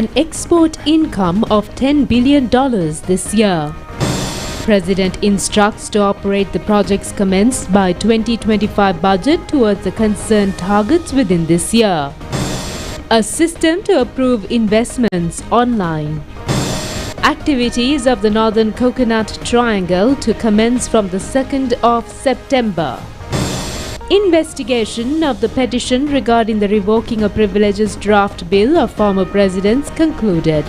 an export income of $10 billion this year. President instructs to operate the projects commenced by 2025 budget towards the concerned targets within this year. A system to approve investments online. Activities of the Northern Coconut Triangle to commence from the 2nd of September. Investigation of the petition regarding the revoking of privileges draft bill of former presidents concluded.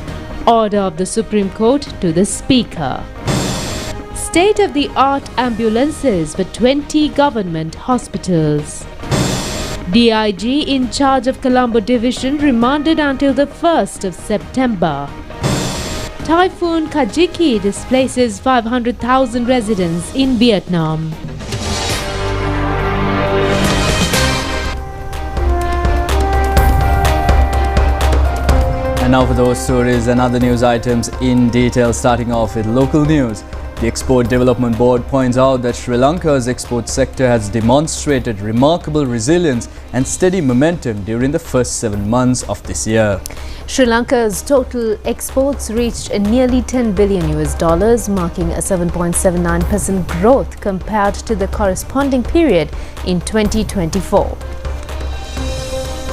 Order of the Supreme Court to the Speaker. State-of-the-art ambulances for 20 government hospitals. DIG in charge of Colombo Division remanded until the 1st of September. Typhoon Kajiki displaces 500,000 residents in Vietnam. And now for those stories and other news items in detail, starting off with local news. The Export Development Board points out that Sri Lanka's export sector has demonstrated remarkable resilience and steady momentum during the first 7 months of this year. Sri Lanka's total exports reached nearly $10 billion, marking a 7.79% growth compared to the corresponding period in 2024.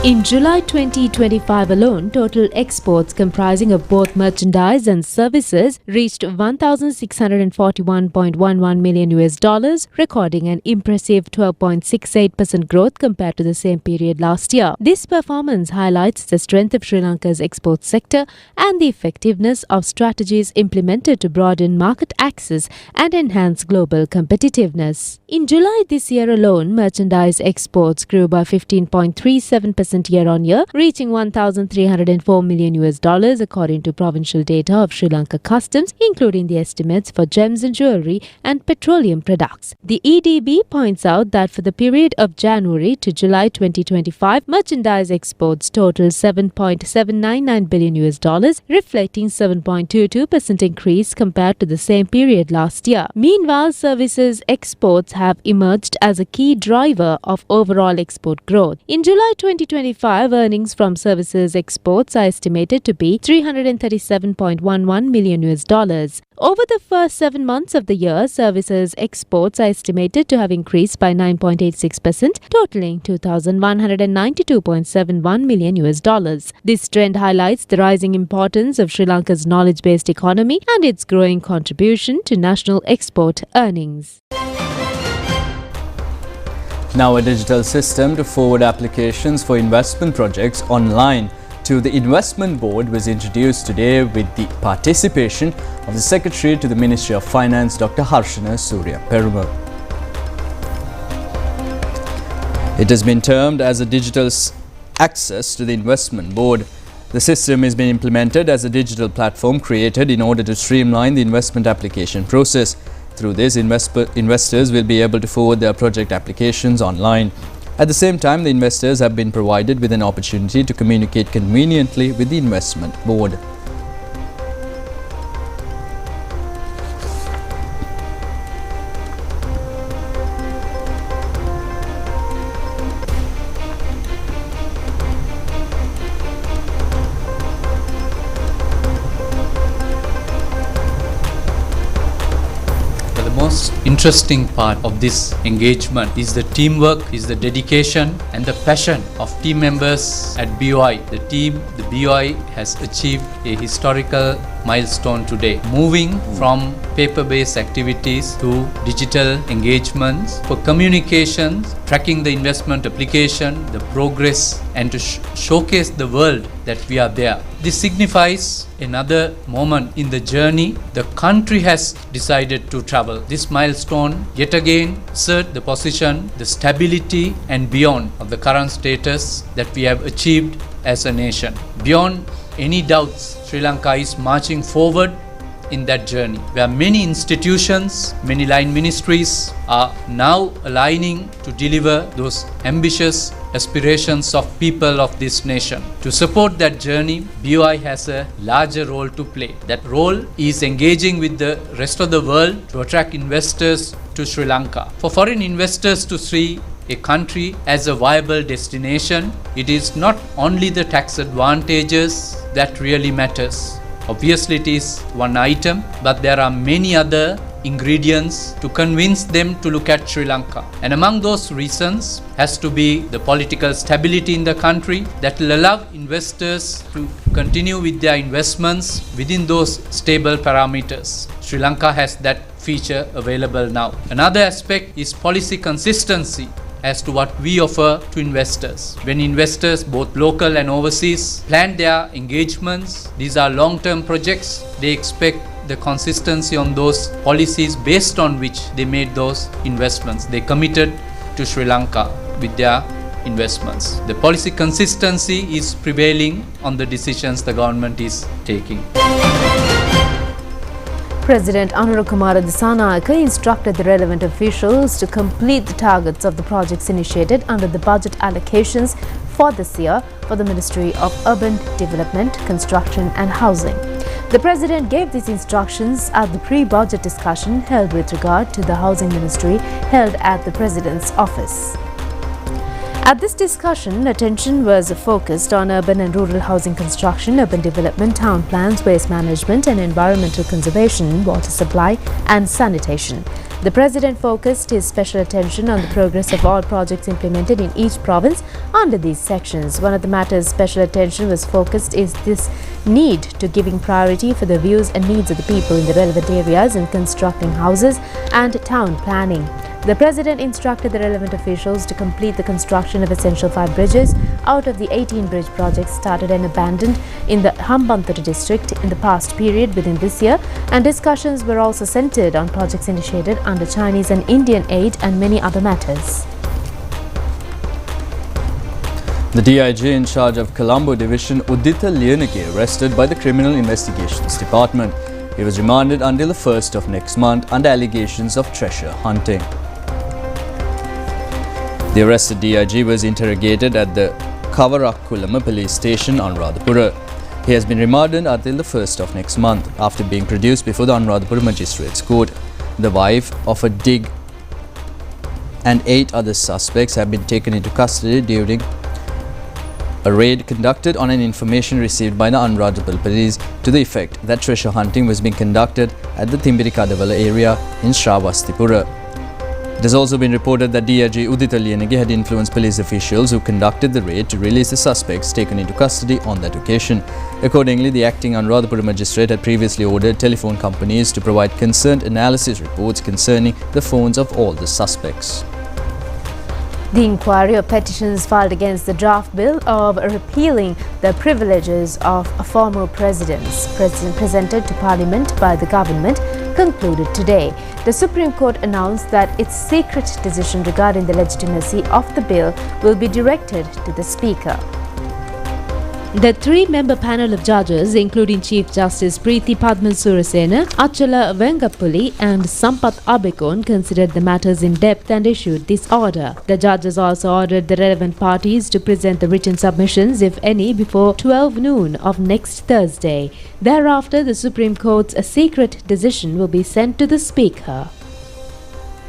In July 2025 alone, total exports comprising of both merchandise and services reached $1,641.11 million, recording an impressive 12.68% growth compared to the same period last year. This performance highlights the strength of Sri Lanka's export sector and the effectiveness of strategies implemented to broaden market access and enhance global competitiveness. In July this year alone, merchandise exports grew by 15.37% year-on-year, reaching $1,304 million, according to provincial data of Sri Lanka Customs, including the estimates for gems and jewellery and petroleum products. The EDB points out that for the period of January to July 2025, merchandise exports totaled $7.799 billion, reflecting 7.22% increase compared to the same period last year. Meanwhile, services exports have emerged as a key driver of overall export growth. In July 2025, earnings from services exports are estimated to be $337.11 million. Over the first 7 months of the year, services exports are estimated to have increased by 9.86%, totaling $2,192.71 million. This trend highlights the rising importance of Sri Lanka's knowledge-based economy and its growing contribution to national export earnings. Now, a digital system to forward applications for investment projects online to the Investment Board was introduced today with the participation of the Secretary to the Ministry of Finance, Dr. Harshana Surya Perumal. It has been termed as a digital access to the Investment Board. The system has been implemented as a digital platform created in order to streamline the investment application process. Through this, investors will be able to forward their project applications online. At the same time, the investors have been provided with an opportunity to communicate conveniently with the Investment Board. The most interesting part of this engagement is the teamwork, is the dedication and the passion of team members at BOI. The BOI has achieved a historical milestone today, moving from paper-based activities to digital engagements for communications, tracking the investment application, the progress, and to showcase the world that we are there. This signifies another moment in the journey the country has decided to travel. This milestone yet again assert the position, the stability and beyond of the current status that we have achieved as a nation. Beyond any doubts, Sri Lanka is marching forward in that journey, where many institutions, many line ministries are now aligning to deliver those ambitious aspirations of people of this nation. To support that journey, BOI has a larger role to play. That role is engaging with the rest of the world to attract investors to Sri Lanka. For foreign investors to see a country as a viable destination, it is not only the tax advantages that really matters. Obviously, it is one item, but there are many other ingredients to convince them to look at Sri Lanka. And among those reasons has to be the political stability in the country that will allow investors to continue with their investments within those stable parameters. Sri Lanka has that feature available now. Another aspect is policy consistency as to what we offer to investors. When investors, both local and overseas, plan their engagements, these are long-term projects, they expect the consistency on those policies based on which they made those investments. They committed to Sri Lanka with their investments. The policy consistency is prevailing on the decisions the government is taking. President Anurukumara Dissanayake instructed the relevant officials to complete the targets of the projects initiated under the budget allocations for this year for the Ministry of Urban Development, Construction and Housing. The President gave these instructions at the pre-budget discussion held with regard to the Housing Ministry held at the President's office. At this discussion, attention was focused on urban and rural housing construction, urban development, town plans, waste management and environmental conservation, water supply and sanitation. The President focused his special attention on the progress of all projects implemented in each province under these sections. One of the matters special attention was focused is this need to giving priority for the views and needs of the people in the relevant areas in constructing houses and town planning. The President instructed the relevant officials to complete the construction of essential 5 bridges out of the 18 bridge projects started and abandoned in the Hambantota district in the past period within this year, and discussions were also centered on projects initiated under Chinese and Indian aid and many other matters. The DIG in charge of Colombo Division, Udita Liyanage, arrested by the Criminal Investigations Department. He was remanded until the 1st of next month under allegations of treasure hunting. The arrested DIG was interrogated at the Kavarakkulama police station, Anuradhapura. He has been remanded until the 1st of next month after being produced before the Anuradhapura Magistrates Court. The wife of a dig and 8 other suspects have been taken into custody during a raid conducted on an information received by the Anuradhapura police to the effect that treasure hunting was being conducted at the Timbirikadavala area in Shravastipura. It has also been reported that DIG Udita Liyanage had influenced police officials who conducted the raid to release the suspects taken into custody on that occasion. Accordingly, the acting Anuradhapura magistrate had previously ordered telephone companies to provide concerned analysis reports concerning the phones of all the suspects. The inquiry of petitions filed against the draft bill of repealing the privileges of former presidents presented to Parliament by the government concluded today. The Supreme Court announced that its secret decision regarding the legitimacy of the bill will be directed to the Speaker. The 3-member panel of judges, including Chief Justice Preeti Padman Surasena, Achala Vengapulli and Sampath Abekon, considered the matters in depth and issued this order. The judges also ordered the relevant parties to present the written submissions, if any, before 12 noon of next Thursday. Thereafter, the Supreme Court's secret decision will be sent to the Speaker.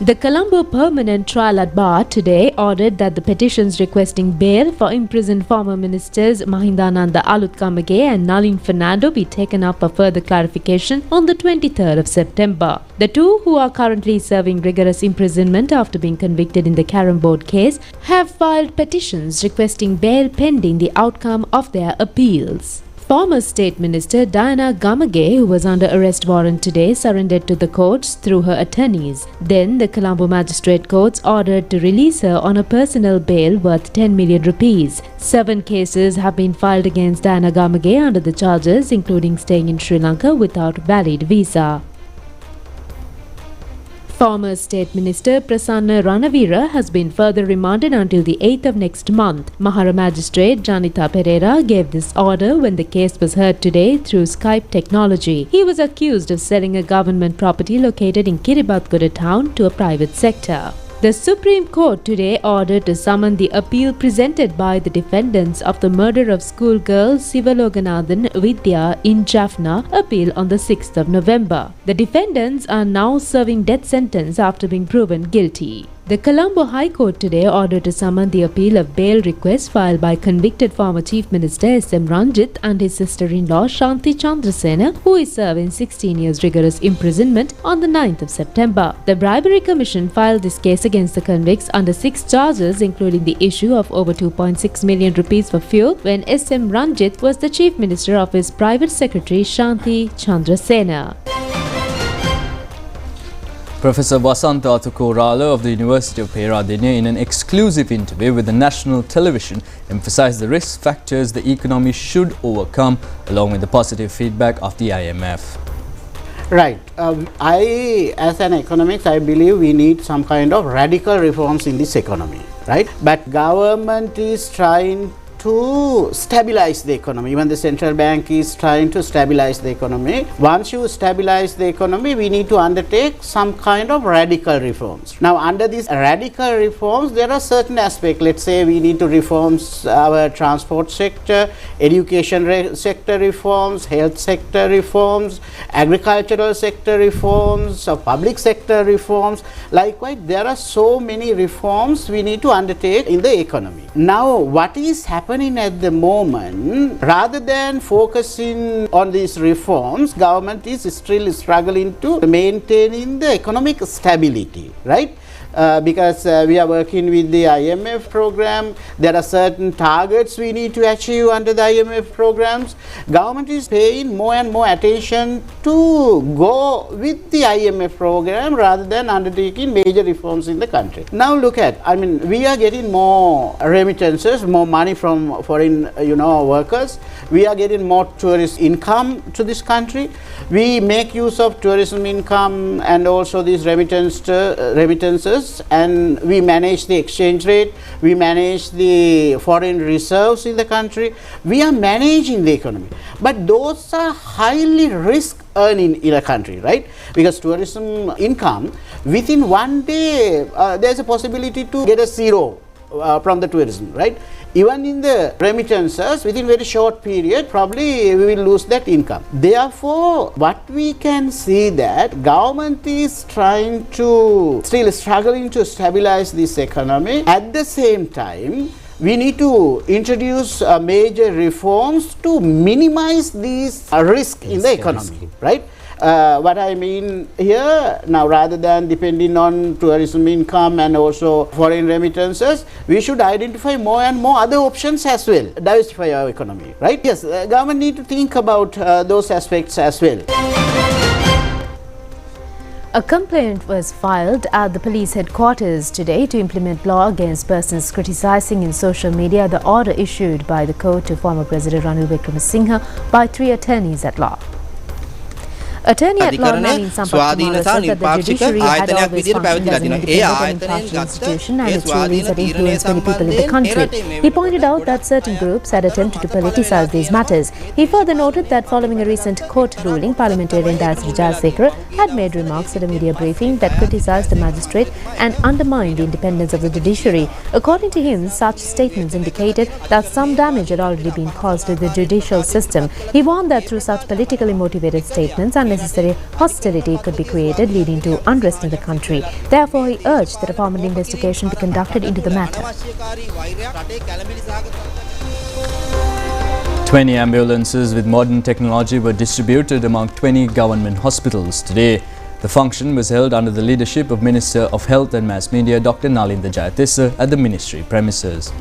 The Colombo Permanent Trial at Bar today ordered that the petitions requesting bail for imprisoned former ministers Mahindananda Alutkamage and Nalin Fernando be taken up for further clarification on the 23rd of September. The two, who are currently serving rigorous imprisonment after being convicted in the Carrom Board case, have filed petitions requesting bail pending the outcome of their appeals. Former State Minister Diana Gamage, who was under arrest warrant today, surrendered to the courts through her attorneys. Then the Colombo Magistrate Courts ordered to release her on a personal bail worth 10 million rupees. 7 cases have been filed against Diana Gamage under the charges, including staying in Sri Lanka without valid visa. Former State Minister Prasanna Ranavira has been further remanded until the 8th of next month. Mahara Magistrate Janita Pereira gave this order when the case was heard today through Skype technology. He was accused of selling a government property located in Kiribathgoda town to a private sector. The Supreme Court today ordered to summon the appeal presented by the defendants of the murder of schoolgirl Sivaloganathan Vidya in Jaffna, appeal on the 6th of November. The defendants are now serving death sentence after being proven guilty. The Colombo High Court today ordered to summon the appeal of bail request filed by convicted former Chief Minister S.M. Ranjit and his sister-in-law Shanti Chandrasena, who is serving 16 years rigorous imprisonment on the 9th of September. The Bribery Commission filed this case against the convicts under 6 charges, including the issue of over 2.6 million rupees for fuel when S.M. Ranjit was the Chief Minister of his private secretary Shanti Chandrasena. Professor Vasanta Athukorala of the University of Peradeniya, in an exclusive interview with the national television, emphasized the risk factors the economy should overcome, along with the positive feedback of the IMF. Right. As an economist, I believe we need some kind of radical reforms in this economy, right? But government is trying to stabilize the economy. Even the central bank is trying to stabilize the economy. Once you stabilize the economy, we need to undertake some kind of radical reforms. Now, under these radical reforms, there are certain aspects. Let's say we need to reform our transport sector, education sector reforms, health sector reforms, agricultural sector reforms, public sector reforms. Likewise, there are so many reforms we need to undertake in the economy. Now, what is happening at the moment, rather than focusing on these reforms, government is still struggling to maintaining the economic stability, right? Because we are working with the IMF program, there are certain targets we need to achieve under the IMF programs. Government is paying more and more attention to go with the IMF program rather than undertaking major reforms in the country. Now look at, we are getting more remittances, more money from foreign workers. We are getting more tourist income to this country. We make use of tourism income and also these remittances, and we manage the exchange rate, we manage the foreign reserves in the country. We are managing the economy, but those are highly risk earning in a country, right? Because tourism income, within one day there's a possibility to get a zero from the tourism, right? Even in the remittances, within very short period, probably we will lose that income. Therefore, what we can see that government is trying to, still struggling to stabilize this economy. At the same time, we need to introduce major reforms to minimize these risk in the economy, right? What I mean here, now rather than depending on tourism income and also foreign remittances, we should identify more and more other options as well, diversify our economy, right? Yes, government need to think about those aspects as well. A complaint was filed at the police headquarters today to implement law against persons criticizing in social media the order issued by the court to former President Ranil Wickremesinghe by 3 attorneys at law. Attorney at law Nalin Sampath Kumara said that the judiciary had always functioned as an independent and impartial institution and its rulings had influenced many people in the country. He pointed out that certain groups had attempted to politicize these matters. He further noted that following a recent court ruling, parliamentarian Dayasri Jayasekara had made remarks at a media briefing that criticized the magistrate and undermined the independence of the judiciary. According to him, such statements indicated that some damage had already been caused to the judicial system. He warned that through such politically motivated statements, unnecessary hostility could be created, leading to unrest in the country. Therefore, he urged that a formal investigation be conducted into the matter. 20 ambulances with modern technology were distributed among 20 government hospitals today. The function was held under the leadership of Minister of Health and Mass Media Dr. Nalinda Jayatissa at the ministry premises.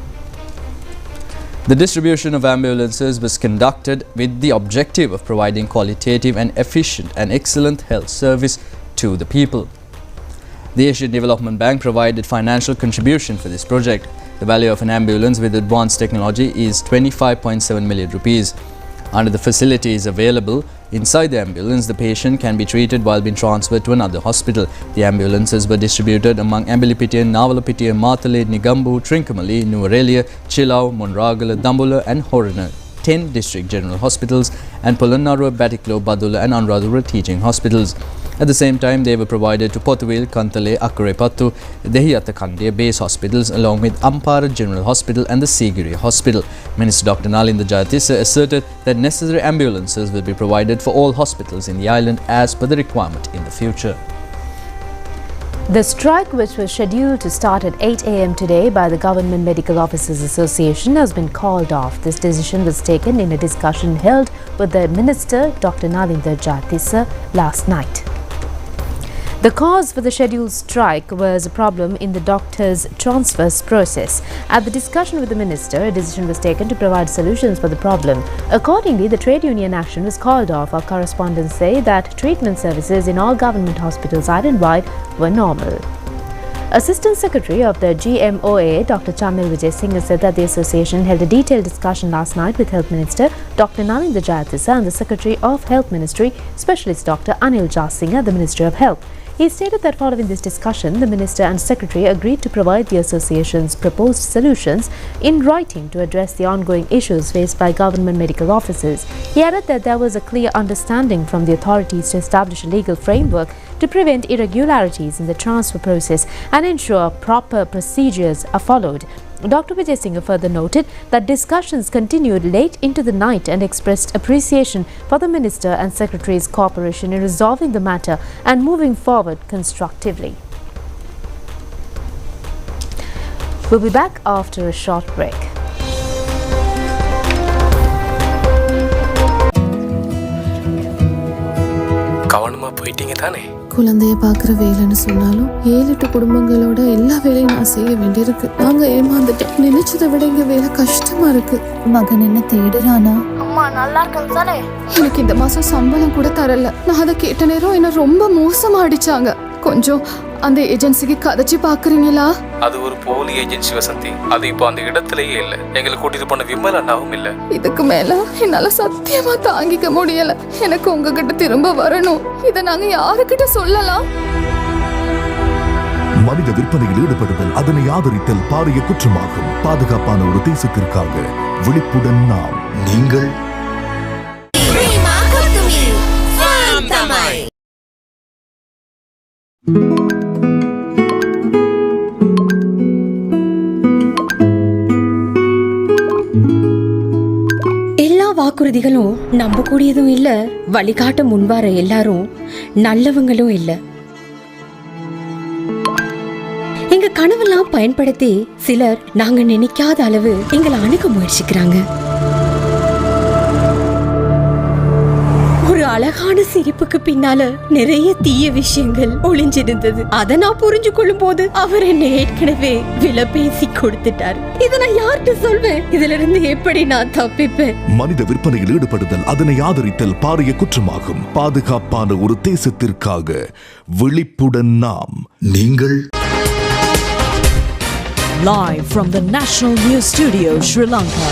The distribution of ambulances was conducted with the objective of providing qualitative and efficient and excellent health service to the people. The Asian Development Bank provided financial contribution for this project. The value of an ambulance with advanced technology is 25.7 million rupees. Under the facilities available inside the ambulance, the patient can be treated while being transferred to another hospital. The ambulances were distributed among Ambilipitiya, Navalapitiya, Matale, Nigambu, Trincomalee, Nuwara, Chilau, Monragala, Dambula and Horana, 10 district general hospitals, and Polonnaruwa, Batiklo, Badula and Anuradhapura teaching hospitals. At the same time, they were provided to Pothuwil, Kantale, Akkurepattu, Dehiyathakande base hospitals along with Ampara General Hospital and the Sigiri Hospital. Minister Dr. Nalinda Jayatissa asserted that necessary ambulances will be provided for all hospitals in the island as per the requirement in the future. The strike, which was scheduled to start at 8 a.m. today by the Government Medical Officers Association, has been called off. This decision was taken in a discussion held with the Minister, Dr. Nalinda Jayatissa, last night. The cause for the scheduled strike was a problem in the doctors' transfers process. At the discussion with the minister, a decision was taken to provide solutions for the problem. Accordingly, the trade union action was called off. Our correspondents say that treatment services in all government hospitals identified were normal. Assistant Secretary of the GMOA, Dr. Chamil Vijay Singh, said that the association held a detailed discussion last night with Health Minister Dr. Nalinda Jayatissa and the Secretary of Health Ministry, Specialist Dr. Anil Jasingh at the Ministry of Health. He stated that following this discussion, the Minister and Secretary agreed to provide the association's proposed solutions in writing to address the ongoing issues faced by government medical officers. He added that there was a clear understanding from the authorities to establish a legal framework to prevent irregularities in the transfer process and ensure proper procedures are followed. Dr. Vijay Singh further noted that discussions continued late into the night and expressed appreciation for the Minister and Secretary's cooperation in resolving the matter and moving forward constructively. We'll be back after a short break. குழந்தைய பார்க்குற வேலைன்னு சொன்னாலும் 7-8 குடும்பங்களோட எல்லா வேலையும் நான் செய்ய வேண்டியிருக்கு. நாங்க ஏமாந்துட்டோம். நினைச்சதை விட இங்க வேலை கஷ்டமா இருக்கு. மகன் என்ன தேடுறானா? அம்மா நல்லா இருக்கேன் தானே? எனக்கு இந்த மாசம் சம்பளம் கூட தரல. நான் அதை கேட்ட நேரம் என்ன ரொம்ப மோசமா அடிச்சாங்க. கொஞ்சம் அந்த ஏஜென்சிக்கு கதைச்சு பாக்குறீங்களா? அது ஒரு போலி ஏஜென்சி வசந்தி. அது இப்போ அந்த இடத்துலயே இல்ல. எங்களை கூட்டிட்டு போன விமல் அண்ணாவும் இல்ல. இதுக்கு மேல என்னால சத்தியமா தாங்கிக்க முடியல. எனக்கு உங்ககிட்ட திரும்ப வரணும். இத நாங்க யாருக்கிட்ட சொல்லலாம்? மனித விற்பனையில் ஈடுபடுதல், அதனை ஆதரித்தல் பாரிய குற்றமாகும். பாதுகாப்பான ஒரு தேசத்திற்காக விழிப்புடன் நாம். நீங்கள் எல்லா வாக்குறுதிகளும் நம்ப கூடியதும் இல்ல, வழிகாட்ட முன்வார எல்லாரும் நல்லவங்களும் இல்ல. எங்க கனவெல்லாம் பயன்படுத்தி சிலர் நாங்க நினைக்காத அளவு எங்களை அணுக முயற்சிக்கிறாங்க. ஒரு அழகான சிரிப்புக்கு பின்னால நிறைய தீய விஷயங்கள் ஒளிஞ்சிருந்தது. அதை நான் புரிஞ்சு கொள்ளும் போது அவர் என்ன ஏற்கனவே விலை பேசி கொடுத்துட்டாரு. இதை நான் யார்கிட்ட சொல்வேன்? இதுல இருந்து எப்படி நான் தப்பிப்பேன்? மனித விற்பனையில் ஈடுபடுதல், அதனை ஆதரித்தல் பாரிய குற்றமாகும். பாதுகாப்பான ஒரு தேசத்திற்காக விழிப்புடன் நாம். நீங்கள் Live from the National News Studio, Sri Lanka.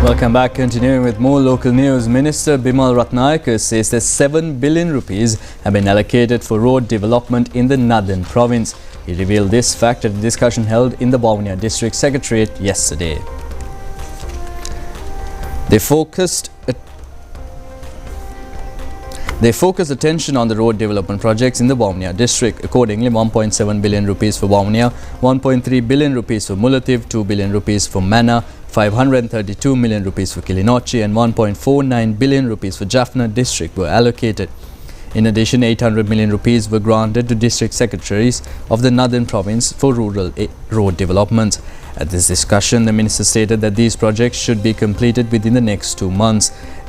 Welcome back. Continuing with more local news, Minister Bimal Ratnayake says that 7 billion rupees have been allocated for road development in the northern province. He revealed this fact at a discussion held in the Bawunia District Secretariat yesterday. They focused attention on the road development projects in the Bawunia district. Accordingly, 1.7 billion rupees for Bawunia, 1.3 billion rupees for Mullativ, 2 billion rupees for Mana, 532 million rupees for Kilinochi and 1.49 billion rupees for Jaffna district were allocated. In addition, 800 million rupees were granted to district secretaries of the northern province for rural road development. At this discussion, the minister stated that these projects should be completed within the next 2 months.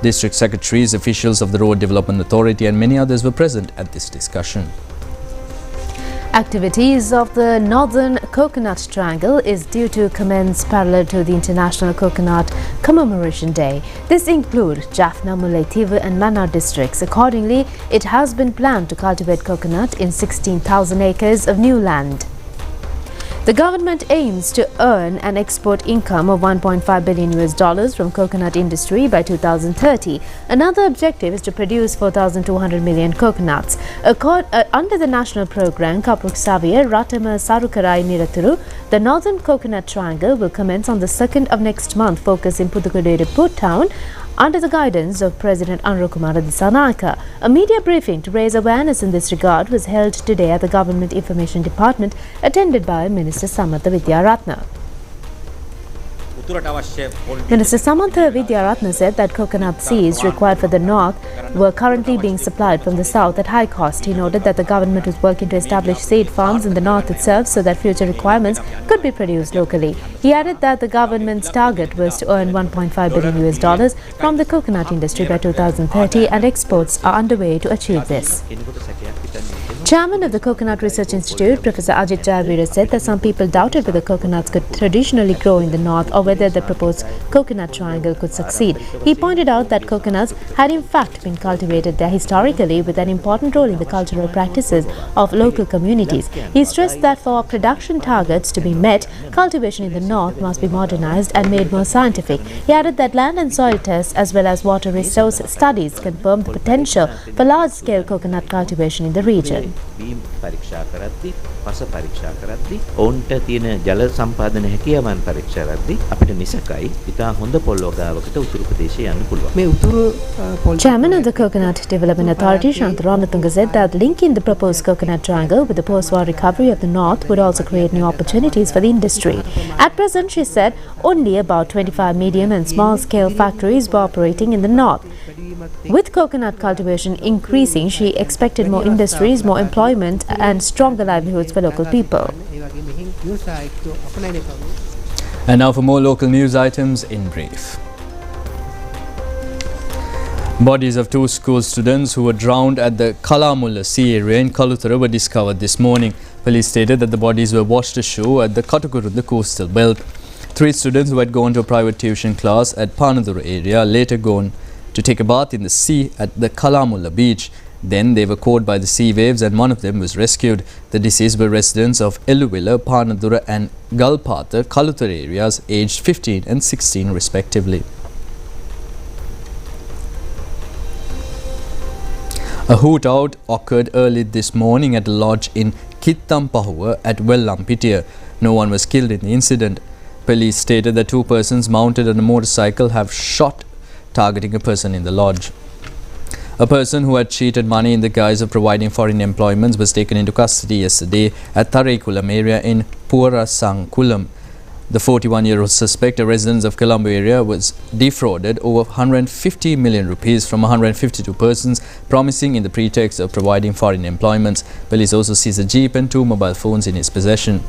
District secretaries, officials of the Road Development Authority and many others were present at this discussion. Activities of the Northern Coconut Triangle is due to commence parallel to the International Coconut Commemoration Day. This includes Jaffna, Mullaitivu and Mana districts. Accordingly, it has been planned to cultivate coconut in 16,000 acres of new land. The government aims to earn an export income of $1.5 billion from coconut industry by 2030. Another objective is to produce 4,200 million coconuts. Under the national program Kapuk Savia Ratama Sarukarai Niraturu, the Northern Coconut Triangle will commence on the 2nd of next month, focus in Pudukkode Port Town, under the guidance of President Anurakumara Dissanayake. A media briefing to raise awareness in this regard was held today at the Government Information Department, attended by Minister Samatha Vidyaratna. Minister Samantha Vidyaratna said that coconut seeds required for the north were currently being supplied from the south at high cost. He noted that the government was working to establish seed farms in the north itself so that future requirements could be produced locally. He added that the government's target was to earn $1.5 billion from the coconut industry by 2030 and exports are underway to achieve this. Chairman of the Coconut Research Institute, Professor Ajit Jayavira, said that some people doubted whether coconuts could traditionally grow in the north or whether the proposed coconut triangle could succeed. He pointed out that coconuts had in fact been cultivated there historically with an important role in the cultural practices of local communities. He stressed that for production targets to be met, cultivation in the north must be modernized and made more scientific. He added that land and soil tests as well as water resource studies confirmed the potential for large-scale coconut cultivation in the region. පරීක්ෂා කරද්දී පස පරීක්ෂා කරද්දී ඔවුන්ට තියෙන ජල සම්පාදන හැකියාවන් පරීක්ෂා කරද්දී අපිට නිසකයි ඉතා හොඳ පොල් වගාවකට උතුරු ප්‍රදේශය යන්න පුළුවන්. මේ උතුරු Chairman of the Coconut Development Authority, Shantaranatunga, said that linking the proposed coconut triangle with the post-war recovery of the north would also create new opportunities for the industry. At present, she said, only about 25 medium and small-scale factories were operating in the north. With coconut cultivation increasing, she expected more industries, more employment and stronger livelihoods for local people. And now for more local news items in brief. Bodies of two school students who were drowned at the Kalamulla Sea area in Kaluthara were discovered this morning. Police stated that the bodies were washed ashore at the Katakurunda coastal belt. 3 students who had gone to a private tuition class at Panadura area later gone to take a bath in the sea at the Kalamulla beach. Then they were caught by the sea waves and one of them was rescued. The deceased were residents of Eluvilla, Panadura and Galpatha, Kaluthara areas, aged 15 and 16 respectively. A hoot-out occurred early this morning at a lodge in Kittampahua at Wellampitiya. No one was killed in the incident. Police stated that 2 persons mounted on a motorcycle have shot targeting a person in the lodge. A person who had cheated money in the guise of providing foreign employments was taken into custody yesterday at Tharekulam area in Purasankulam. The 41-year-old suspect, a resident of Colombo area, was defrauded over 150 million rupees from 152 persons, promising in the pretext of providing foreign employments. Police also seized a jeep and 2 mobile phones in his possession.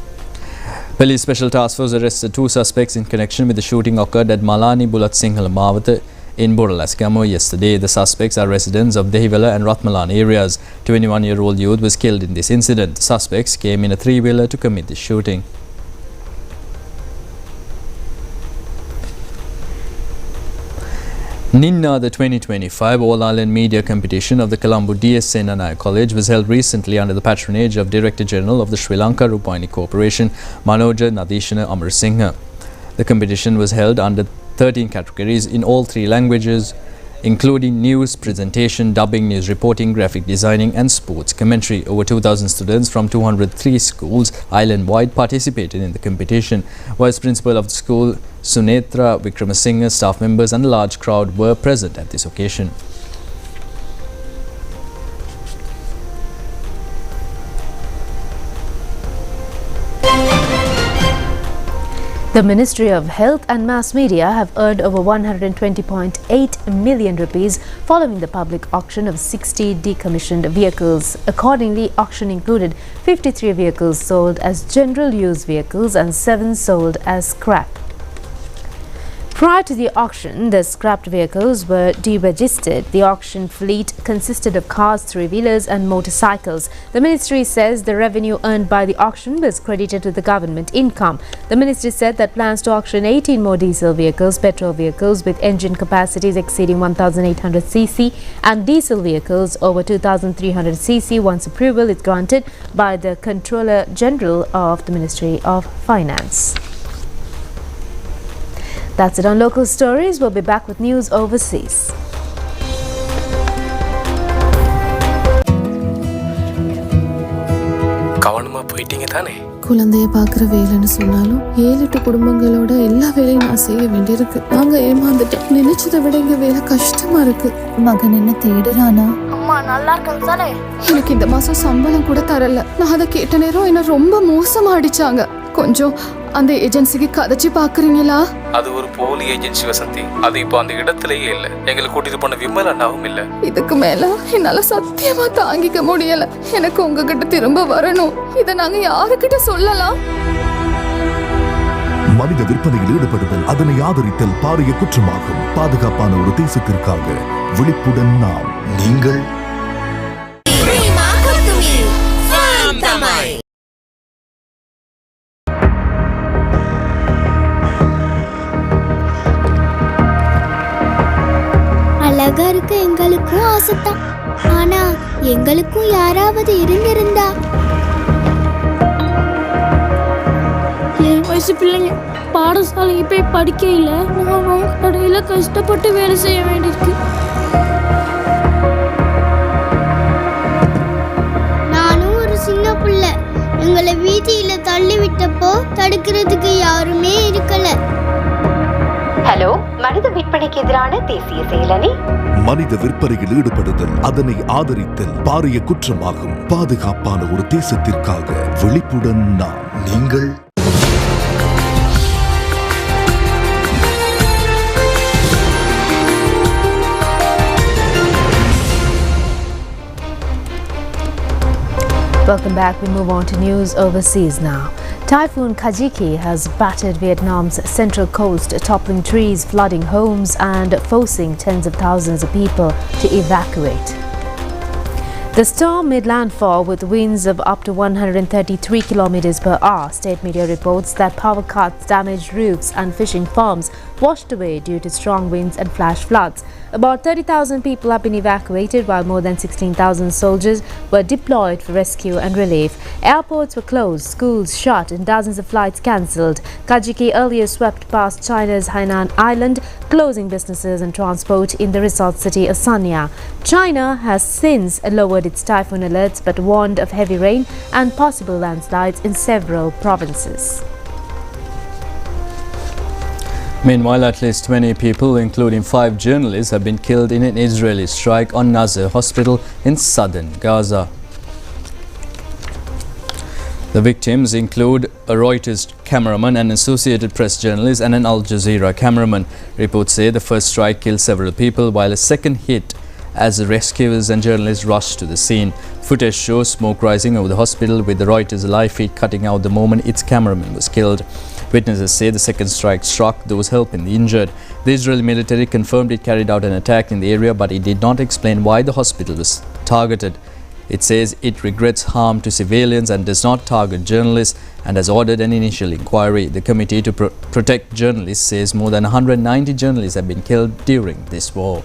Police Special Task Force arrested 2 suspects in connection with the shooting occurred at Malani Bulat Sinhala Mawata in Boralaskamo yesterday. The suspects are residents of Dehiwala and Ratmalan areas. 21-year-old youth was killed in this incident. The suspects came in a 3-wheeler to commit the shooting. Ninna, the 2025 All-Ireland Media Competition of the Colombo DSN Nanai College was held recently under the patronage of Director General of the Sri Lanka Rupavahini Corporation, Manoja Nadishana Amarasinghe. The competition was held under 13 categories in all 3 languages, including news, presentation, dubbing, news reporting, graphic designing and sports commentary. Over 2,000 students from 203 schools island-wide participated in the competition. Vice Principal of the school, Sunetra Vikramasinghe, staff members and a large crowd were present at this occasion. The Ministry of Health and Mass Media have earned over 120.8 million rupees following the public auction of 60 decommissioned vehicles. Accordingly, auction included 53 vehicles sold as general use vehicles and 7 sold as scrap. Prior to the auction, the scrapped vehicles were deregistered. The auction fleet consisted of cars, 3-wheelers and motorcycles. The ministry says the revenue earned by the auction was credited to the government income. The ministry said that plans to auction 18 more diesel vehicles, petrol vehicles with engine capacities exceeding 1,800 cc and diesel vehicles over 2,300 cc once approval is granted by the Controller General of the Ministry of Finance. That's it on local stories. We'll be back with news overseas. கவனமா போயிட்டீங்க தானே? குழந்தைய பார்க்குற வேலைன்னு சொன்னாலும் 7-8 குடும்பங்களோட எல்லா வேலையும் நான் செய்ய வேண்டியிருக்கு. நாங்க ஏமாந்துட்டோம். நினைச்சதை விட இங்க வேலை கஷ்டமா இருக்கு. மகன் என்ன தேடுறானா? அம்மா நல்லா இருக்கேன் தானே? எனக்கு இந்த மாசம் சம்பளம் கூட தரல. நான் அதை கேட்ட நேரம் என்ன ரொம்ப மோசமா அடிச்சாங்க. கொஞ்சம் அந்த ஏஜென்சிக்கு கதைச்சு பாக்குறீங்களா? அது ஒரு போலி ஏஜென்சி வசந்தி. அது இப்போ அந்த இடத்துலயே இல்ல. எங்களை கூட்டிட்டு போன விமல் அண்ணாவும் இல்ல. இதுக்கு மேல என்னால சத்தியமா தாங்கிக்க முடியல. எனக்கு உங்ககிட்ட திரும்ப வரணும். இத நாங்க யாருக்கிட்ட சொல்லலாம்? மனித விற்பனையில் ஈடுபடுதல், அதனை ஆதரித்தல் பாரிய குற்றமாகும். பாதுகாப்பான ஒரு தேசத்திற்காக விழிப்புடன் நாம். நீங்கள் அழகா இருக்க எங்களுக்கும் ஆசைத்தான். ஆனா எங்களுக்கும் யாராவது இருந்திருந்தா. என் வயசு பிள்ளைங்க பாடசாலைக்கு போய் படிக்க இல்ல, கடையில கஷ்டப்பட்டு வேலை செய்ய வேண்டியிருக்கு. நானும் ஒரு சின்ன பிள்ளை. எங்களை வீதியில தள்ளி விட்டப்போ தடுக்கிறதுக்கு யாருமே இருக்கல. ஹலோ, மனித விற்பனைக்கு எதிரான தேசிய செயலணி. மனித விற்பனையில் ஈடுபடுதல், அதனை ஆதரித்தல் பாரிய குற்றமாகும். பாதுகாப்பான ஒரு தேசத்திற்காக விழிப்புடன் நாம். நீங்கள் Welcome back. We move on to news overseas now. Typhoon Kajiki has battered Vietnam's central coast, toppling trees, flooding homes and forcing tens of thousands of people to evacuate. The storm made landfall with winds of up to 133 kilometers per hour. State media reports that power cuts damaged roofs and fishing farms washed away due to strong winds and flash floods. About 30,000 people have been evacuated, while more than 16,000 soldiers were deployed for rescue and relief. Airports were closed, schools shut and dozens of flights cancelled. Kajiki earlier swept past China's Hainan Island, closing businesses and transport in the resort city of Sanya. China has since lowered its typhoon alerts but warned of heavy rain and possible landslides in several provinces. Meanwhile, at least 20 people, including 5 journalists, have been killed in an Israeli strike on Nasser hospital in southern Gaza. The victims include a Reuters cameraman, an Associated Press journalist and an Al Jazeera cameraman. Reports say the first strike killed several people, while a second hit as the rescuers and journalists rushed to the scene. Footage shows smoke rising over the hospital, with the Reuters live feed cutting out the moment its cameraman was killed. Witnesses say the second strike struck those helping the injured. The Israeli military confirmed it carried out an attack in the area, but it did not explain why the hospital was targeted. It says it regrets harm to civilians and does not target journalists and has ordered an initial inquiry. The Committee to Protect Journalists says more than 190 journalists have been killed during this war.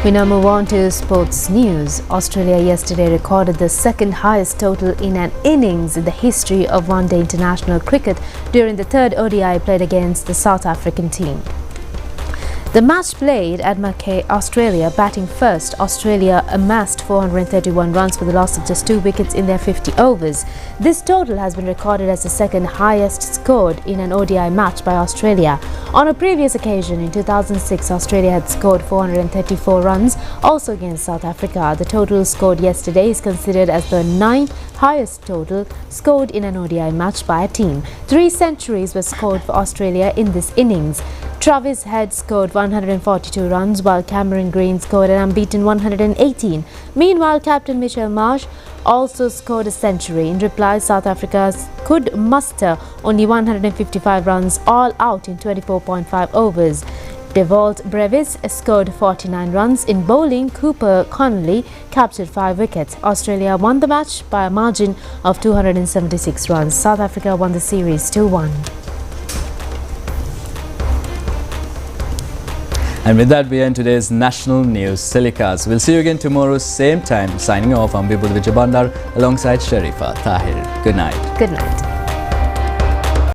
We now move on to sports news. Australia yesterday recorded the second highest total in an innings in the history of one-day international cricket during the third ODI played against the South African team. The match played at Mackay, Australia. Batting first, Australia amassed 431 runs for the loss of just 2 wickets in their 50 overs. This total has been recorded as the second highest scored in an ODI match by Australia. On a previous occasion in 2006, Australia had scored 434 runs, also against South Africa. The total scored yesterday is considered as the 9th highest total scored in an ODI match by a team. 3 centuries were scored for Australia in this innings. Travis Head scored 142 runs, while Cameron Green scored an unbeaten 118. Meanwhile, Captain Mitchell Marsh also scored a century. In reply, South Africa could muster only 155 runs all out in 24.5 overs. Devalt Brevis scored 49 runs. In bowling, Cooper Connolly captured 5 wickets. Australia won the match by a margin of 276 runs. South Africa won the series 2-1. And with that, we end today's national news telecast. We'll see you again tomorrow, same time. Signing off, I'm Vibhuda Vijabandar alongside Sharifa Tahir. Good night. Good night.